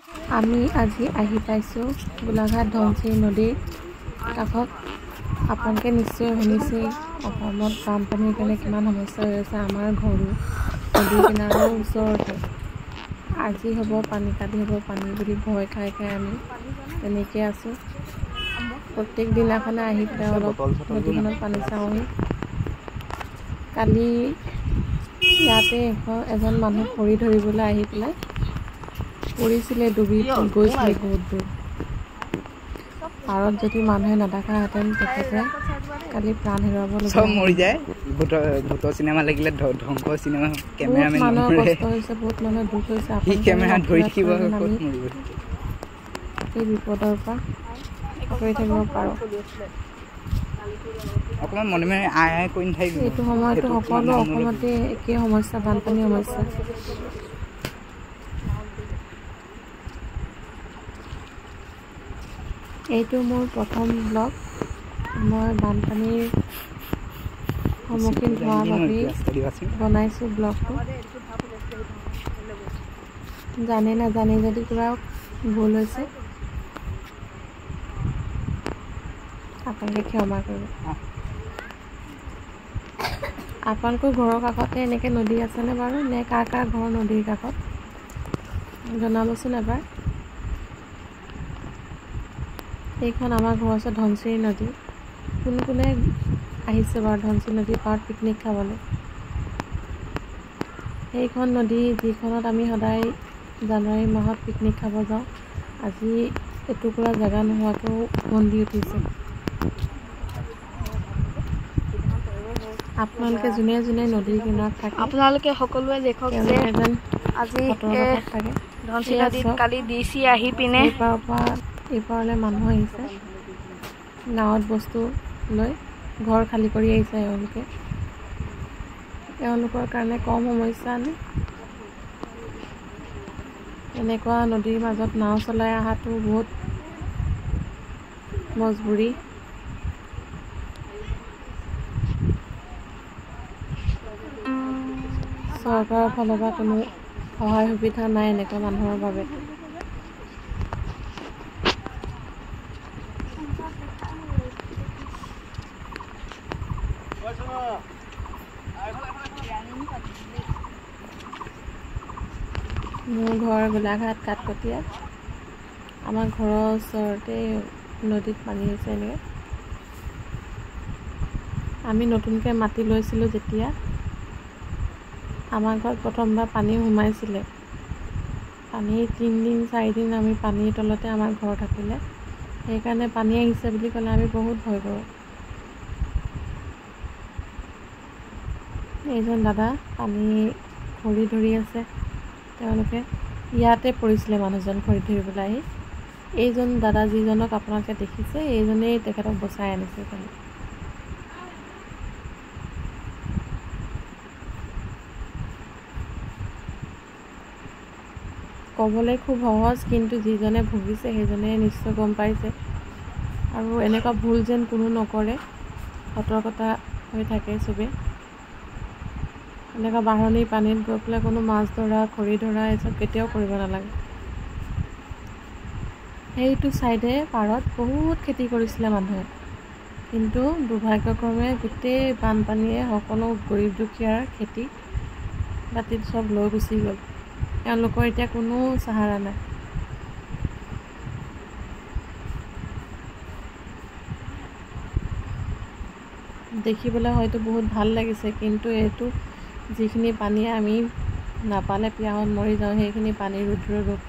আমি আজি আহি পাইছোঁ গোলাঘাট ধনশিৰি নদীৰ কাষত। আপোনালোকে নিশ্চয় শুনিছে অসমত বানপানীৰ কাৰণে কিমান সমস্যা হৈ আছে। আমাৰ ঘৰো নদীৰ কিনাৰৰ ওচৰতে। আজি হ'ব পানী, কালি হ'ব পানী বুলি ভয় খাই আমি তেনেকৈ আছোঁ। প্ৰত্যেক দিনাখনে আহি পেলাই অলপ নদীখনত পানী চাওঁহি। কালি ইয়াতে এজন মানুহ খৰি ধৰিবলৈ আহি পেলাই পৰিছিলে, ডুবি গৈছিলে বহুত দূৰ। পাৰত যদি মানুহে নাথাকাহেঁতেন তেখেতে কালি প্ৰাণ হেৰুৱাবলগীয়া মৰি যায়। ভূতৰ চিনেমা লাগিলে ধ্বংস চিনেমা কেমেৰামেন মানুহৰ কষ্ট হৈছে, বহুত মানুহৰ দুখ হৈছে। কেমেৰা ধৰি থাকিব এই বিপদৰ পৰা আঁতৰি থাকিব পাৰোঁ। অকণমান মনে মনে আই কৰি নাথাকিব। এইটো সময়তো সকলো অসমতে একেই সমস্যা, বানপানী সমস্যা। এইটো মোৰ প্ৰথম ব্লগ। মই বানপানীৰ সন্মুখীন হোৱাৰ বাবেই বনাইছোঁ ব্লগটো। জানি নাজানি যদি কিবা ভুল হৈছে আপোনালোকে ক্ষমা কৰিব। আপোনালোকৰ ঘৰৰ কাষতে এনেকৈ নদী আছেনে বাৰু? নে কাৰ কাৰ ঘৰ নদীৰ কাষত জনাবচোন এবাৰ। এইখন আমাৰ ঘৰ আছে ধনশিৰি নদী। কোনে আহিছে বাৰু ধনশিৰি নদীৰ পাৰত পিকনিক খাবলৈ? সেইখন নদী যিখনত আমি সদায় জানুৱাৰী মাহত পিকনিক খাব যাওঁ, আজি এটুকুৰা জেগা নোহোৱাকৈও মন্দিৰ উঠিছে। আপোনালোকে যোনে যোনে নদীৰ কিনাৰত থাকে, আপোনালোকে সকলোৱে দেখক যে আজি থাকে। ধনশিৰি নদীত কালি DC আহি পিনে এইপাৰলৈ মানুহ আহিছে, নাৱত বস্তু লৈ ঘৰ খালী কৰি আহিছে। তেওঁলোকৰ কাৰণে কম সমস্যা নে? এনেকুৱা নদীৰ মাজত নাও চলাই অহাটো বহুত মজবুৰি। চৰকাৰৰ ফালৰ পৰা কোনো সহায় সুবিধা নাই এনেকুৱা মানুহৰ বাবে। মোৰ ঘৰ গোলাঘাট কাটকটীয়া। আমাৰ ঘৰৰ ওচৰতে নদীত পানী হৈছে। এনেকৈ আমি নতুনকৈ মাটি লৈছিলোঁ যেতিয়া আমাৰ ঘৰত প্ৰথমবাৰ পানী সোমাইছিলে। পানী 3 দিন 4 দিন আমি পানীৰ তলতে আমাৰ ঘৰ থাকিলে। সেইকাৰণে পানী আহিছে বুলি ক'লে আমি বহুত ভয় কৰোঁ। এইজন দাদা পানী খৰি ধৰি আছে। তেওঁলোকে ইয়াতে পৰিছিলে মানুহজন খৰি ধৰিবলৈ আহি। এইজন দাদা যিজনক আপোনালোকে দেখিছে, এইজনেই তেখেতক বচাই আনিছে। ক'বলৈ খুব সহজ, কিন্তু যিজনে ভুগিছে সেইজনে নিশ্চয় গম পাইছে। আৰু এনেকুৱা ভুল যেন কোনো নকৰে, সতৰ্কতা হৈ থাকে চবেই। এনেকুৱা বাঢ়নিৰ পানীত গৈ পেলাই কোনো মাছ ধৰা, খৰি ধৰা এইচব কেতিয়াও কৰিব নালাগে। সেইটো ছাইডে পাৰত বহুত খেতি কৰিছিলে মানুহে, কিন্তু দুৰ্ভাগ্যক্ৰমে গোটেই বানপানীয়ে সকলো গৰীব দুখীয়াৰ খেতি বাতিত চব লৈ গুচি গ'ল। তেওঁলোকৰ এতিয়া কোনো সাহাৰা নাই। দেখিবলৈ হয়তো বহুত ভাল লাগিছে, কিন্তু এইটো যিখিনি পানী আমি নাপালে পিয়াহত মৰি যাওঁ, সেইখিনি পানী ৰুদ্ৰ ৰূপ।